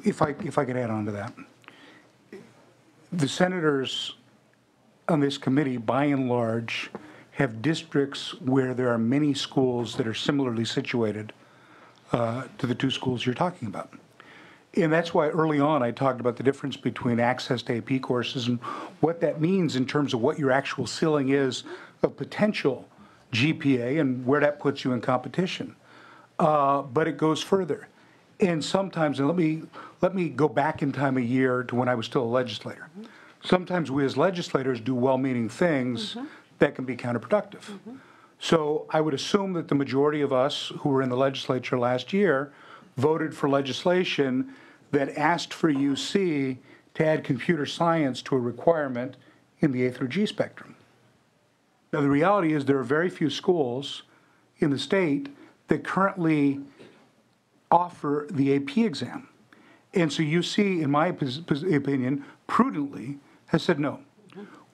if I could add on to that, the senators on this committee, by and large, have districts where there are many schools that are similarly situated to the two schools you're talking about. And that's why early on I talked about the difference between access to AP courses and what that means in terms of what your actual ceiling is of potential GPA and where that puts you in competition. But it goes further. And sometimes, and let me go back in time a year to when I was still a legislator. Sometimes we as legislators do well-meaning things that can be counterproductive. So I would assume that the majority of us who were in the legislature last year voted for legislation that asked for UC to add computer science to a requirement in the A through G spectrum. Now, the reality is there are very few schools in the state that currently offer the AP exam. And so UC, in my opinion, prudently has said no.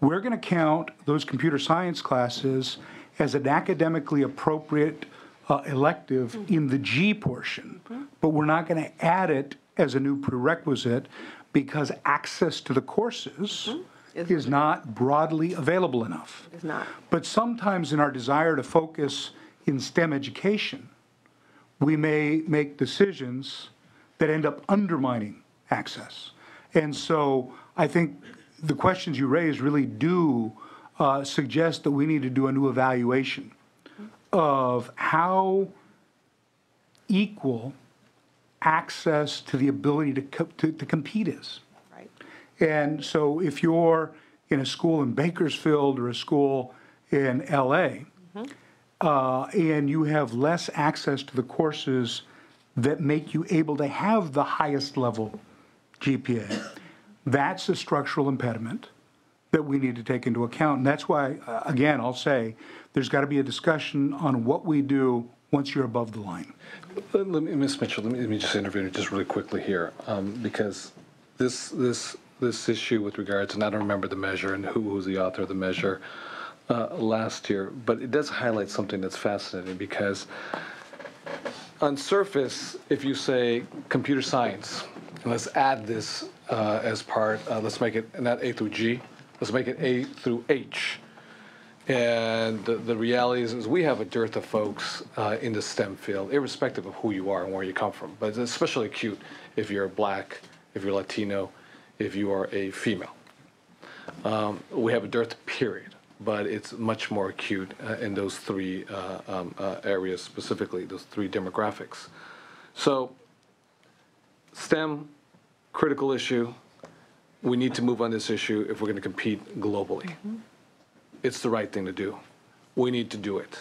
We're going to count those computer science classes as an academically appropriate elective in the G portion, but we're not going to add it as a new prerequisite because access to the courses is not broadly available enough. It's not. But sometimes in our desire to focus in STEM education, we may make decisions that end up undermining access. And so I think the questions you raise really do suggest that we need to do a new evaluation of how equal access to the ability to compete is. Right. And so if you're in a school in Bakersfield or a school in LA, and you have less access to the courses that make you able to have the highest level GPA, that's a structural impediment that we need to take into account. And that's why, again, I'll say there's got to be a discussion on what we do once you're above the line. Ms. Mitchell, let me just intervene just really quickly here, because this issue with regards, and I don't remember the measure and who's the author of the measure last year, but it does highlight something that's fascinating because on surface, if you say computer science, and let's add this as part, let's make it not A through G, let's make it A through H. And the reality is we have a dearth of folks in the STEM field, irrespective of who you are and where you come from. But it's especially acute if you're black, if you're Latino, if you are a female. We have a dearth, period. But it's much more acute in those three areas, specifically, those three demographics. So STEM, critical issue. We need to move on this issue if we're going to compete globally. It's the right thing to do. We need to do it.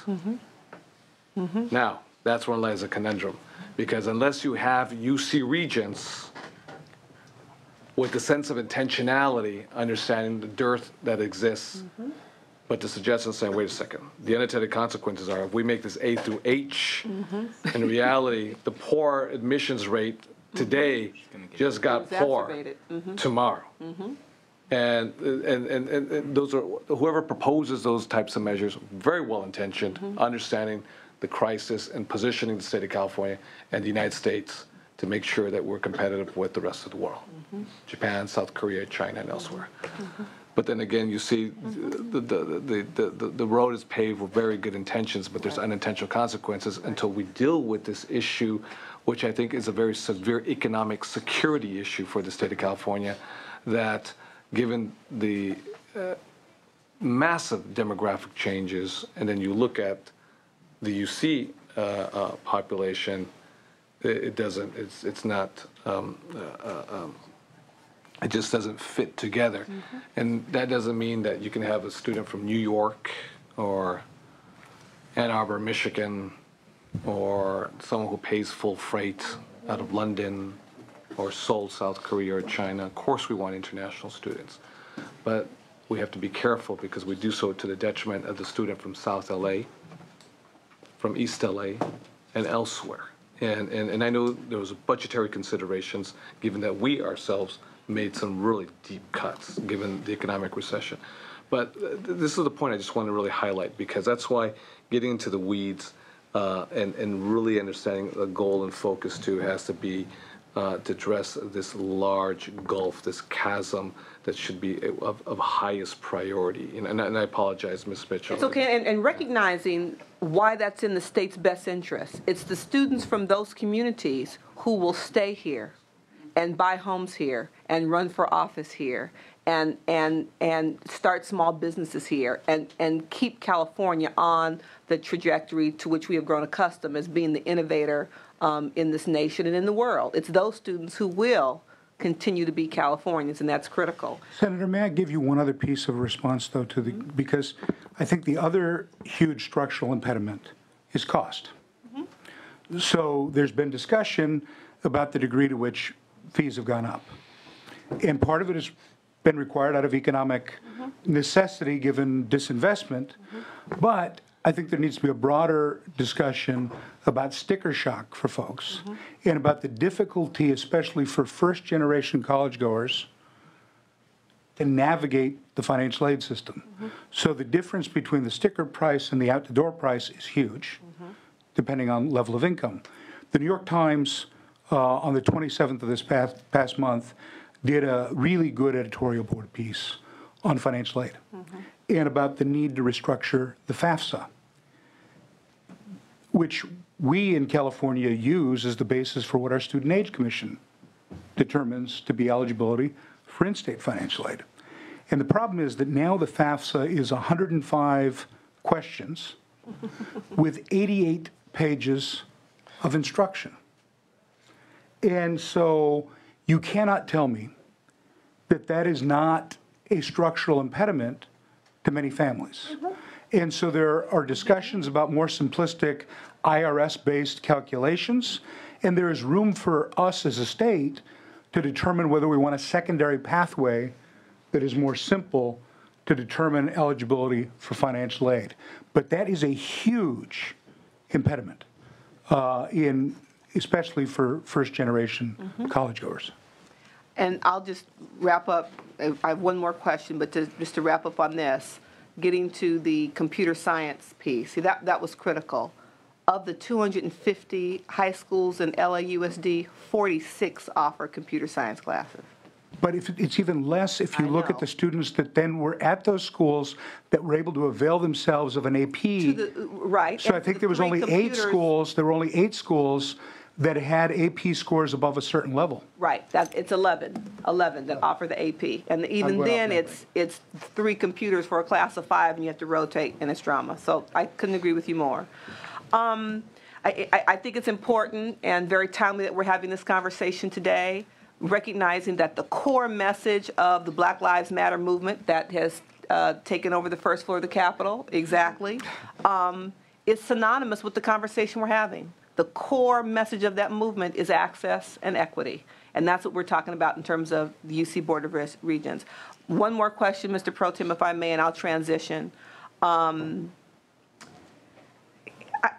Now, that's where lies a conundrum, because unless you have UC regents with the sense of intentionality, understanding the dearth that exists, but the suggestion saying, wait a second, the unintended consequences are if we make this A through H, in reality, the poor admissions rate today just got poor tomorrow. And those are, whoever proposes those types of measures, very well intentioned, understanding the crisis and positioning the state of California and the United States to make sure that we're competitive with the rest of the world, Japan, South Korea, China, and elsewhere. But then again, you see the road is paved with very good intentions, but there's unintentional consequences until we deal with this issue, which I think is a very severe economic security issue for the state of California, that given the massive demographic changes, and then you look at the UC population, it doesn't, it's not, it just doesn't fit together. And that doesn't mean that you can have a student from New York or Ann Arbor, Michigan, or someone who pays full freight out of London or Seoul, South Korea, or China. Of course we want international students, but we have to be careful because we do so to the detriment of the student from South LA, from East LA, and elsewhere. And I know there was budgetary considerations given that we ourselves made some really deep cuts given the economic recession. But this is the point I just want to really highlight, because that's why getting into the weeds and really understanding the goal and focus too has to be to address this large gulf, this chasm that should be of highest priority. And I apologize, Ms. Mitchell. It's okay, and recognizing why that's in the state's best interest. It's the students from those communities who will stay here and buy homes here and run for office here and start small businesses here and keep California on the trajectory to which we have grown accustomed as being the innovator in this nation and in the world. It's those students who will continue to be Californians, and that's critical. Senator, may I give you one other piece of response, though, to the, because I think the other huge structural impediment is cost. So there's been discussion about the degree to which fees have gone up. And part of it has been required out of economic necessity given disinvestment. But I think there needs to be a broader discussion about sticker shock for folks and about the difficulty, especially for first-generation college-goers, to navigate the financial aid system. So the difference between the sticker price and the out-the-door price is huge, depending on level of income. The New York Times, on the 27th of this past month, did a really good editorial board piece on financial aid and about the need to restructure the FAFSA, which we in California use as the basis for what our Student Aid Commission determines to be eligibility for in-state financial aid. And the problem is that now the FAFSA is 105 questions with 88 pages of instruction. And so you cannot tell me that that is not a structural impediment to many families. And so there are discussions about more simplistic IRS-based calculations, and there is room for us as a state to determine whether we want a secondary pathway that is more simple to determine eligibility for financial aid. But that is a huge impediment, especially for first-generation college-goers. And I'll just wrap up. I have one more question, but just to wrap up on this, getting to the computer science piece, see, that was critical. Of the 250 high schools in LAUSD, 46 offer computer science classes. But if it's even less if you look at the students that then were at those schools that were able to avail themselves of an AP. Right. So I think there was only 8 schools. There were only 8 schools that had AP scores above a certain level. Right. It's 11 that offer the AP, and even then it's 3 computers for a class of 5, and you have to rotate, and it's drama. So I couldn't agree with you more. I think it's important and very timely that we're having this conversation today, recognizing that the core message of the Black Lives Matter movement that has taken over the first floor of the Capitol, is synonymous with the conversation we're having. The core message of that movement is access and equity, and that's what we're talking about in terms of the UC Board of Regents. One more question, Mr. Pro Tem, if I may, and I'll transition.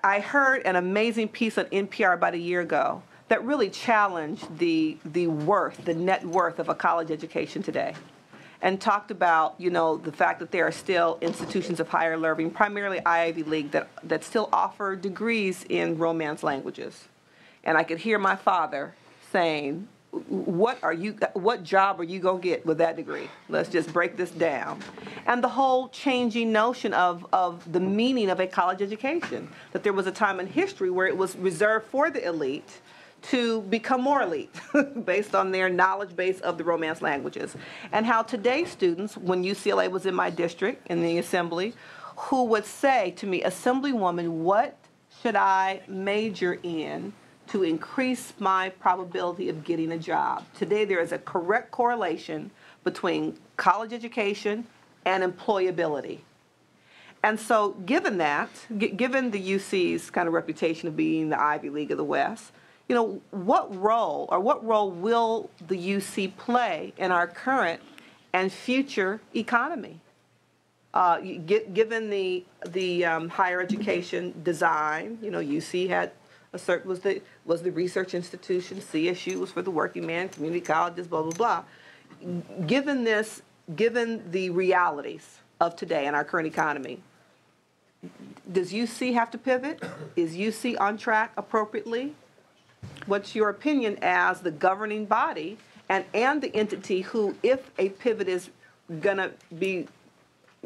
I heard an amazing piece on NPR about a year ago that really challenged the net worth of a college education today, and talked about, the fact that there are still institutions of higher learning, primarily Ivy League, that still offer degrees in Romance languages. And I could hear my father saying, what job are you going to get with that degree? Let's just break this down. And the whole changing notion of the meaning of a college education, that there was a time in history where it was reserved for the elite to become more elite based on their knowledge base of the Romance languages. And how today's students, when UCLA was in my district, in the assembly, who would say to me, Assemblywoman, what should I major in to increase my probability of getting a job? Today there is a correct correlation between college education and employability. And so given that, given the UC's kind of reputation of being the Ivy League of the West, what role will the UC play in our current and future economy? Given the higher education design, UC had was the research institution, CSU was for the working man, community colleges, blah, blah, blah. Given the realities of today in our current economy, does UC have to pivot? Is UC on track appropriately? What's your opinion as the governing body and the entity who, if a pivot is going to be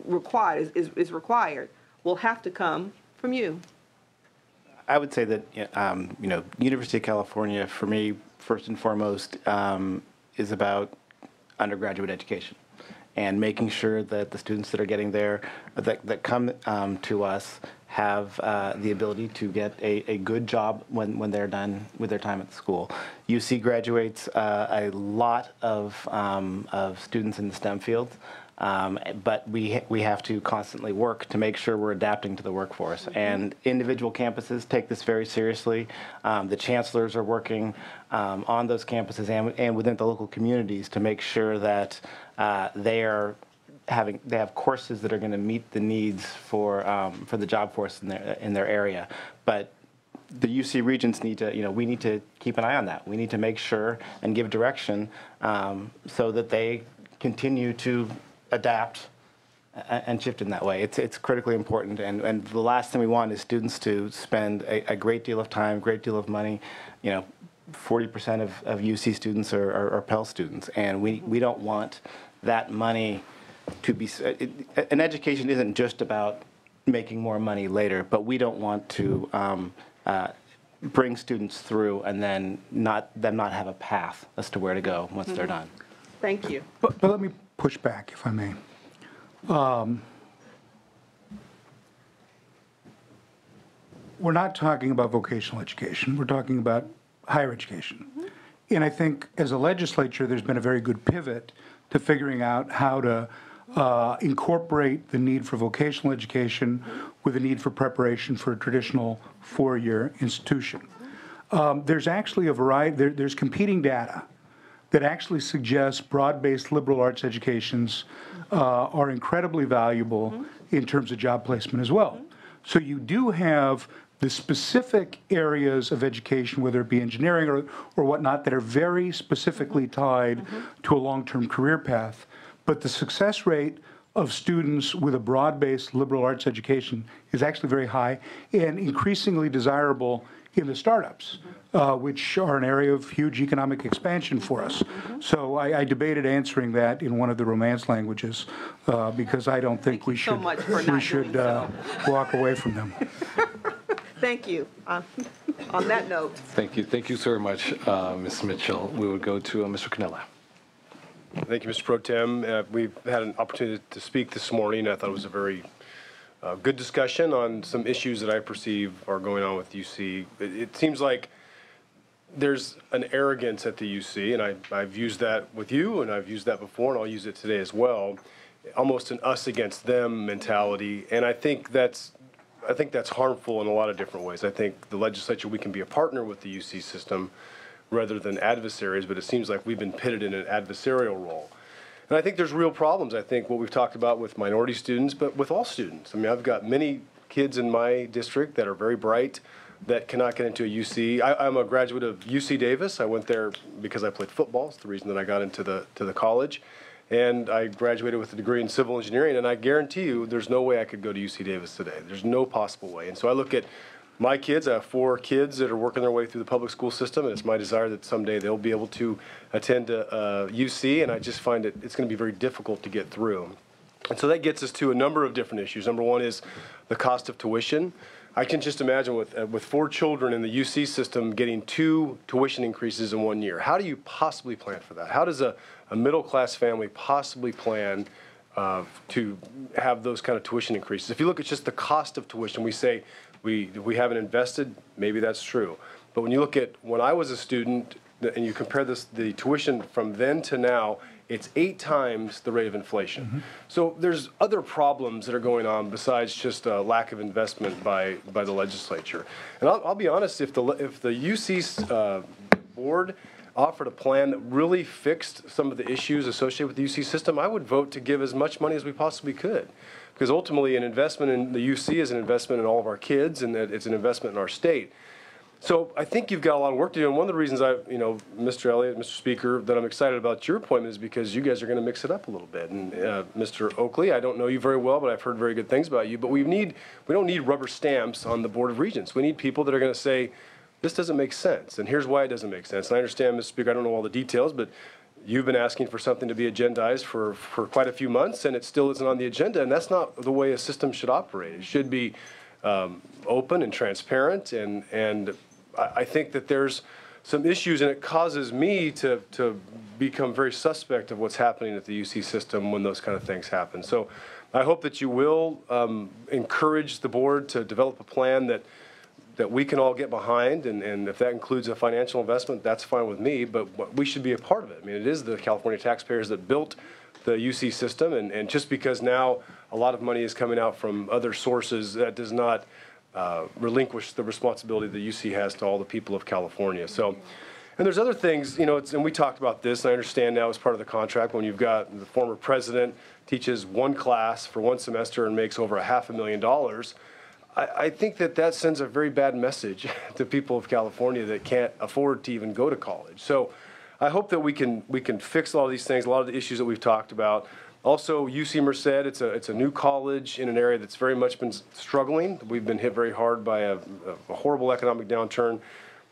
required, is required, will have to come from you? I would say that University of California, for me, first and foremost, is about undergraduate education and making sure that the students that are getting there, that come to us, have the ability to get a good job when they're done with their time at the school. UC graduates a lot of students in the STEM fields. But we have to constantly work to make sure we're adapting to the workforce. And individual campuses take this very seriously. The chancellors are working on those campuses and within the local communities to make sure that they have courses that are going to meet the needs for the job force in their area. But the UC regents need to, we need to keep an eye on that. We need to make sure and give direction so that they continue to adapt and shift in that way. It's critically important, and the last thing we want is students to spend a great deal of time, great deal of money. 40% of UC students are Pell students, and we don't want that money to be. An education isn't just about making more money later, but we don't want to bring students through and then not have a path as to where to go once they're done. Thank you. But let me push back, if I may. We're not talking about vocational education. We're talking about higher education. And I think as a legislature, there's been a very good pivot to figuring out how to incorporate the need for vocational education with the need for preparation for a traditional four-year institution. There's actually a variety, there's competing data that actually suggests broad-based liberal arts educations are incredibly valuable in terms of job placement as well. So you do have the specific areas of education, whether it be engineering or whatnot, that are very specifically tied to a long-term career path. But the success rate of students with a broad-based liberal arts education is actually very high and increasingly desirable in the startups, which are an area of huge economic expansion for us. So I debated answering that in one of the Romance languages because I don't think we should walk away from them. Thank you. On that note. Thank you. Thank you so very much, Ms. Mitchell. We would go to Mr. Canella. Thank you, Mr. Pro Tem. We've had an opportunity to speak this morning. I thought it was a very good discussion on some issues that I perceive are going on with UC. It seems like there's an arrogance at the UC, and I've used that with you, and I've used that before, and I'll use it today as well, almost an us against them mentality. And I think that's harmful in a lot of different ways. I think the legislature, we can be a partner with the UC system rather than adversaries, but it seems like we've been pitted in an adversarial role. And I think there's real problems, I think, what we've talked about with minority students, but with all students. I mean, I've got many kids in my district that are very bright that cannot get into a UC. I'm a graduate of UC Davis. I went there because I played football. It's the reason that I got into the college. And I graduated with a degree in civil engineering, and I guarantee you there's no way I could go to UC Davis today. There's no possible way. And so I look at my kids. I have 4 kids that are working their way through the public school system, and it's my desire that someday they'll be able to attend UC, and I just find it's going to be very difficult to get through. And so that gets us to a number of different issues. Number one is the cost of tuition. I can just imagine with 4 children in the UC system getting 2 tuition increases in 1 year. How do you possibly plan for that? How does a middle-class family possibly plan to have those kind of tuition increases? If you look at just the cost of tuition, we say we haven't invested. Maybe that's true. But when you look at when I was a student and you compare the tuition from then to now, it's 8 times the rate of inflation. So there's other problems that are going on besides just a lack of investment by the legislature. And I'll be honest, if the UC board offered a plan that really fixed some of the issues associated with the UC system, I would vote to give as much money as we possibly could. Because ultimately an investment in the UC is an investment in all of our kids, and it's an investment in our state. So I think you've got a lot of work to do, and one of the reasons Mr. Elliott, Mr. Speaker, that I'm excited about your appointment is because you guys are going to mix it up a little bit. And Mr. Oakley, I don't know you very well, but I've heard very good things about you. But we don't need rubber stamps on the Board of Regents. We need people that are going to say, this doesn't make sense, and here's why it doesn't make sense. And I understand, Mr. Speaker, I don't know all the details, but you've been asking for something to be agendized for quite a few months, and it still isn't on the agenda, and that's not the way a system should operate. It should be open and transparent, and I think that there's some issues, and it causes me to become very suspect of what's happening at the UC system when those kind of things happen. So I hope that you will encourage the board to develop a plan that we can all get behind, and if that includes a financial investment, that's fine with me, but we should be a part of it. I mean, it is the California taxpayers that built the UC system, and just because now a lot of money is coming out from other sources, that does not relinquish the responsibility the UC has to all the people of California. So, and there's other things, you know, and we talked about this, and I understand now as part of the contract, when you've got the former president teaches one class for one semester and makes over $500,000, I think that sends a very bad message to people of California that can't afford to even go to college. So I hope that we can fix all these things, a lot of the issues that we've talked about. Also, UC Merced, it's a new college in an area that's very much been struggling. We've been hit very hard by a horrible economic downturn.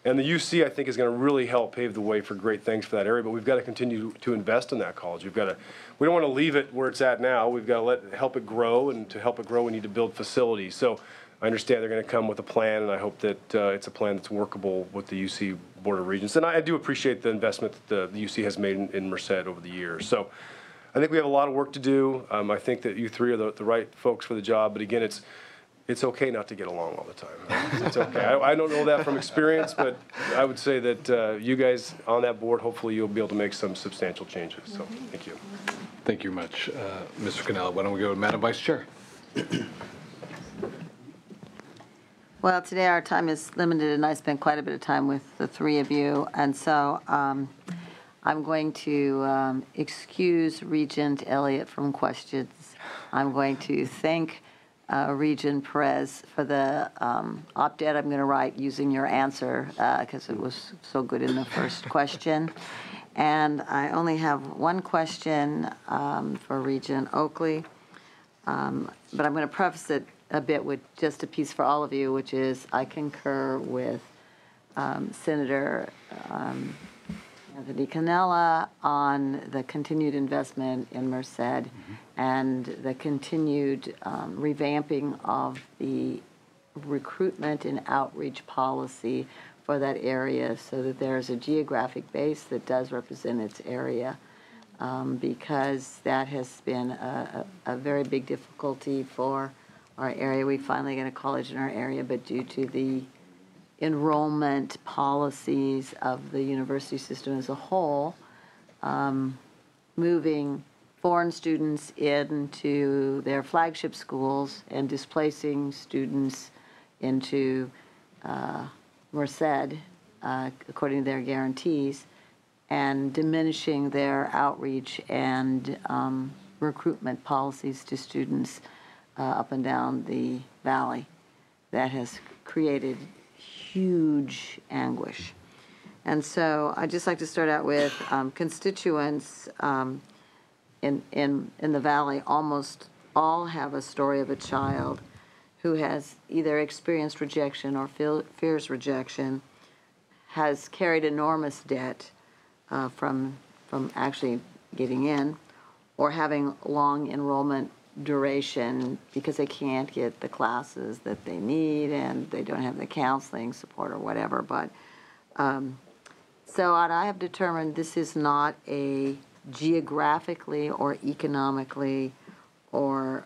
And the UC, I think, is going to really help pave the way for great things for that area. But we've got to continue to invest in that college. We don't want to leave it where it's at now. We've got to help it grow, and to help it grow, we need to build facilities. So I understand they're going to come with a plan, and I hope that it's a plan that's workable with the UC Board of Regents. And I do appreciate the investment that the UC has made in Merced over the years. So I think we have a lot of work to do. I think that you three are the right folks for the job. But again, it's okay not to get along all the time. It's okay. I don't know that from experience, but I would say that you guys on that board, hopefully you'll be able to make some substantial changes. So thank you. Thank you much, Mr. Cannella. Why don't we go to Madam Vice Chair? Well, today our time is limited, and I spent quite a bit of time with the three of you, and so I'm going to excuse Regent Elliott from questions. I'm going to thank Regent Perez for the op-ed I'm going to write using your answer, because it was so good in the first question. And I only have one question for Regent Oakley, but I'm going to preface it a bit with just a piece for all of you, which is I concur with Senator Anthony Cannella on the continued investment in Merced and the continued revamping of the recruitment and outreach policy for that area so that there's a geographic base that does represent its area, because that has been a very big difficulty for our area. We finally get a college in our area, but due to the enrollment policies of the university system as a whole, moving foreign students into their flagship schools and displacing students into Merced, according to their guarantees, and diminishing their outreach and recruitment policies to students up and down the valley. That has created huge anguish. And so I'd just like to start out with constituents in the valley. Almost all have a story of a child who has either experienced rejection or fears rejection, has carried enormous debt from actually getting in, or having long enrollment duration because they can't get the classes that they need and they don't have the counseling support or whatever. But so I have determined this is not a geographically or economically or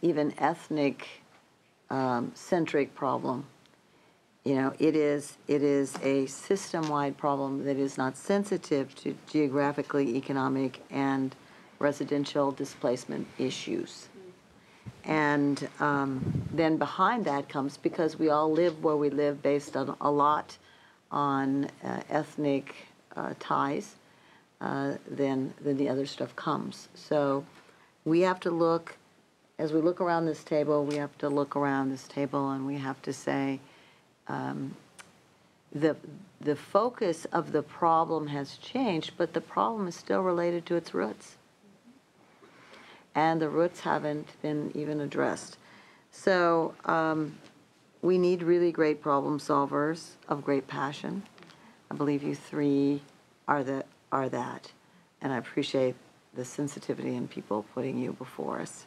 even ethnic centric problem. You know, it is a system-wide problem that is not sensitive to geographically, economic, and residential displacement issues. And then behind that comes, because we all live where we live based on a lot on ethnic ties, then the other stuff comes. So we have to look, as we look around this table, we have to look around this table and we have to say, the focus of the problem has changed, but the problem is still related to its roots. And the roots haven't been even addressed. So we need really great problem solvers of great passion. I believe you three are that, and I appreciate the sensitivity in people putting you before us.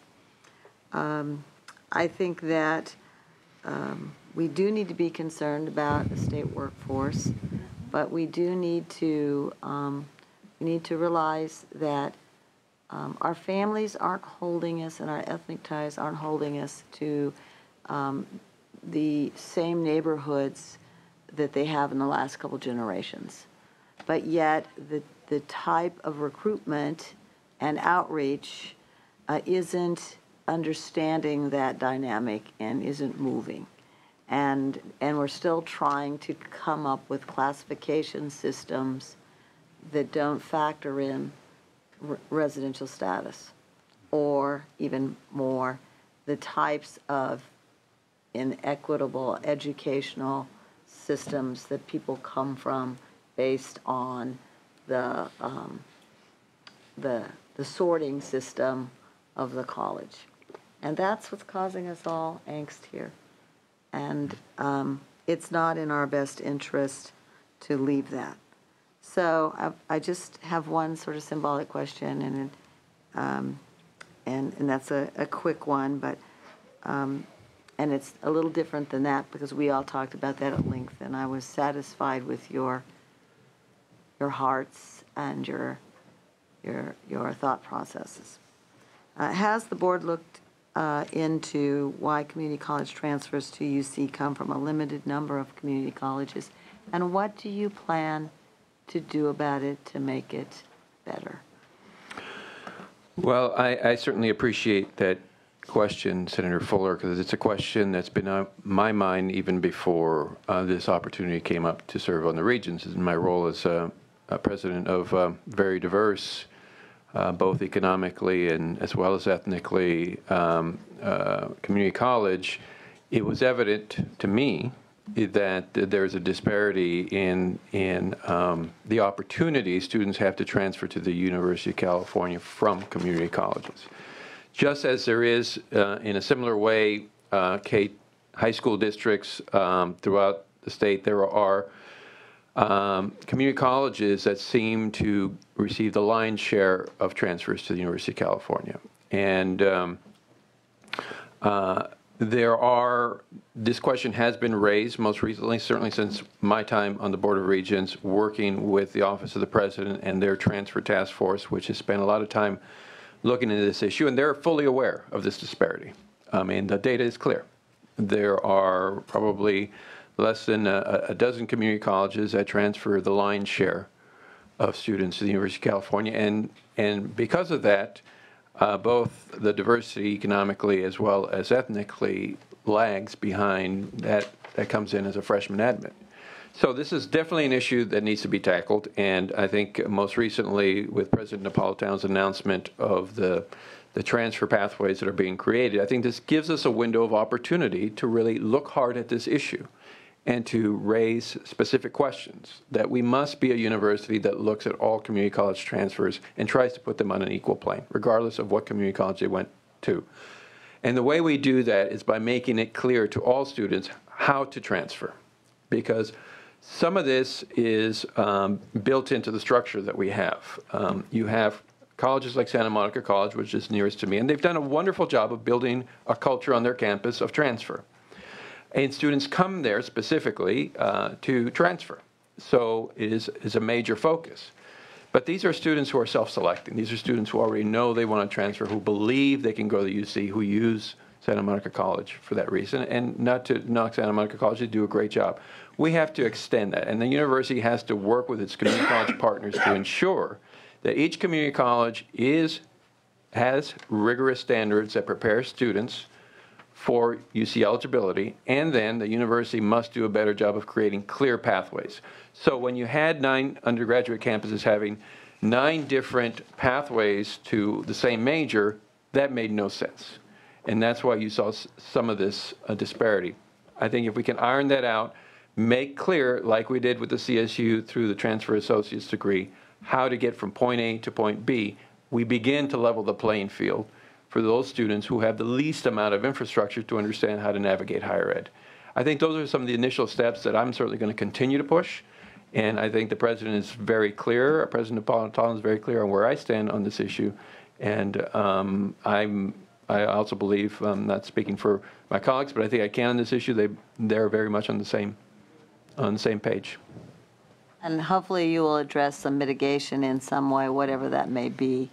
I think that we do need to be concerned about the state workforce, but we do need to realize that our families aren't holding us and our ethnic ties aren't holding us to the same neighborhoods that they have in the last couple generations. But yet the type of recruitment and outreach isn't understanding that dynamic and isn't moving. And we're still trying to come up with classification systems that don't factor in residential status, or even more, the types of inequitable educational systems that people come from based on the sorting system of the college. And that's what's causing us all angst here. And it's not in our best interest to leave that. So I just have one sort of symbolic question, and that's a quick one, but and it's a little different than that because we all talked about that at length, and I was satisfied with your hearts and your thought processes. Has the board looked into why community college transfers to UC come from a limited number of community colleges, and what do you plan to do about it to make it better? Well, I certainly appreciate that question, Senator Fuller, because it's a question that's been on my mind even before this opportunity came up to serve on the Regents. In my role as a president of very diverse, both economically and as well as ethnically, community college, it was evident to me that there's a disparity in the opportunity students have to transfer to the University of California from community colleges. Just as there is, in a similar way, high school districts throughout the state, there are community colleges that seem to receive the lion's share of transfers to the University of California. And this question has been raised most recently, certainly since my time on the Board of Regents, working with the Office of the President and their transfer task force, which has spent a lot of time looking into this issue, and they're fully aware of this disparity. I mean, the data is clear. There are probably less than a dozen community colleges that transfer the lion's share of students to the University of California, and because of that, both the diversity economically as well as ethnically lags behind that comes in as a freshman admit. So this is definitely an issue that needs to be tackled, and I think most recently with President Napolitano's announcement of the transfer pathways that are being created, I think this gives us a window of opportunity to really look hard at this issue and to raise specific questions, that we must be a university that looks at all community college transfers and tries to put them on an equal plane, regardless of what community college they went to. And the way we do that is by making it clear to all students how to transfer, because some of this is built into the structure that we have. You have colleges like Santa Monica College, which is nearest to me, and they've done a wonderful job of building a culture on their campus of transfer. And students come there specifically to transfer. So it is a major focus. But these are students who are self-selecting. These are students who already know they want to transfer, who believe they can go to UC, who use Santa Monica College for that reason. And not to knock Santa Monica College, they do a great job. We have to extend that. And the university has to work with its community college partners to ensure that each community college has rigorous standards that prepare students for UC eligibility, and then the university must do a better job of creating clear pathways. So when you had 9 undergraduate campuses having 9 different pathways to the same major, that made no sense. And that's why you saw some of this disparity. I think if we can iron that out, make clear, like we did with the CSU through the transfer associate's degree, how to get from point A to point B, we begin to level the playing field for those students who have the least amount of infrastructure to understand how to navigate higher ed. I think those are some of the initial steps that I'm certainly going to continue to push. And I think the president is very clear, President Napolitano is very clear on where I stand on this issue. And I also believe, not speaking for my colleagues, but I think I can on this issue, they're very much on the same page. And hopefully you will address some mitigation in some way, whatever that may be,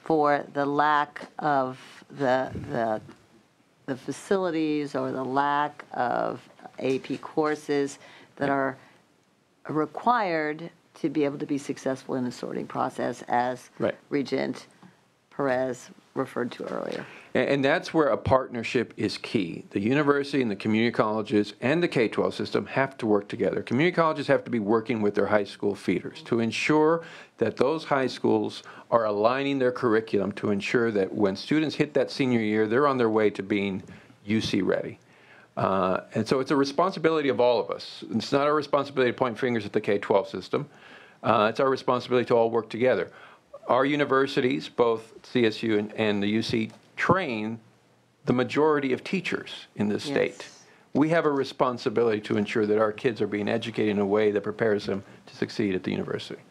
for the lack of the facilities or the lack of AP courses that are required to be able to be successful in the sorting process, as Right. Regent Perez referred to earlier. And that's where a partnership is key. The university and the community colleges and the K-12 system have to work together. Community colleges have to be working with their high school feeders to ensure that those high schools are aligning their curriculum to ensure that when students hit that senior year, they're on their way to being UC ready. And so it's a responsibility of all of us. It's not our responsibility to point fingers at the K-12 system. It's our responsibility to all work together. Our universities, both CSU and the UC, train the majority of teachers in this state. We have a responsibility to ensure that our kids are being educated in a way that prepares them to succeed at the university.